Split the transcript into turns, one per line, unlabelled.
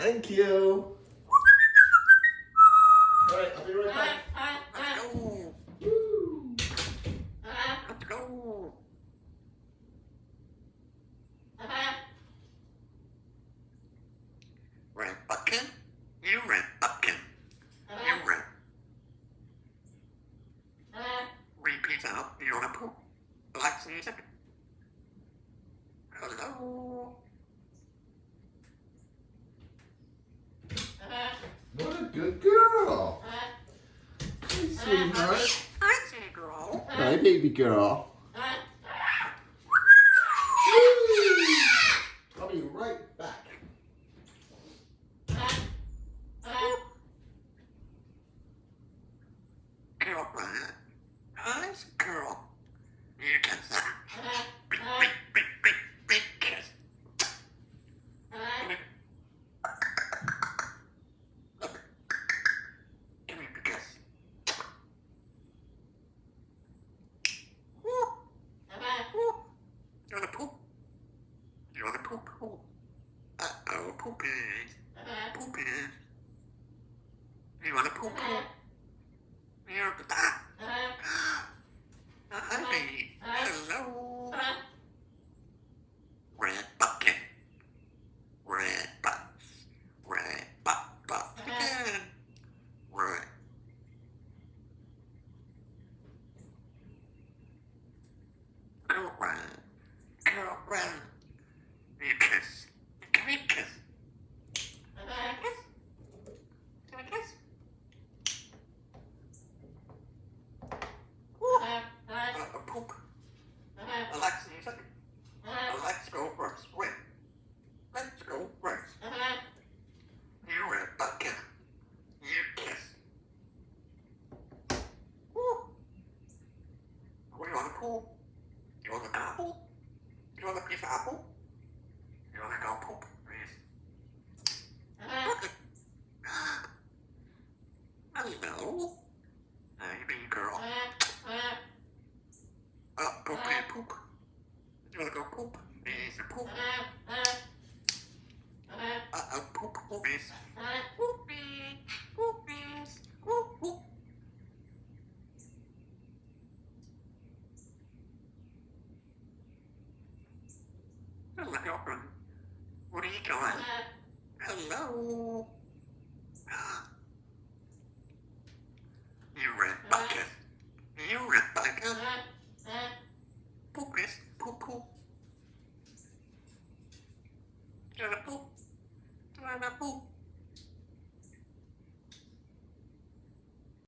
Thank you. All right, I'll be right back.
Let's go.
Woo.
Let's go. Red bucket. You red bucket. You red. Repeat out. You wanna poop? Relax music. Hello.
What a good girl. Hey, sweetheart.
Hi, sweet girl.
Hi, baby girl. I'll be right back.
Girlfriend. Nice girl. You can say. Big, big, big, big, big kiss. Give me a big kiss. Woo. Woo. You wanna poop? You wanna poop? Uh-oh, pooping. Pooping. You wanna poop? You're Hi, baby. Hello. Red bucket. Red butts. Red butt again. Red. Girlfriend. Girlfriend. You kiss. Give me a kiss. Give me a kiss. Give me a kiss. Poop. Alexa music. Let's go first. Wait. Let's go first. You red bucket. You kiss. Woo. What do you want to poop? You want an apple? You want a piece of apple? You want to go poop, please? Hello. Hey, baby girl. Okay, poop. You wanna go poop? Please, poop. Poop, poopies. Poopy, poopies. Poop, poop. Hello, girlfriend. Where are you going? Hello. You red bucket. You red bucket. Poopies. Poop, poop. Do you wanna poop? Do you wanna poop?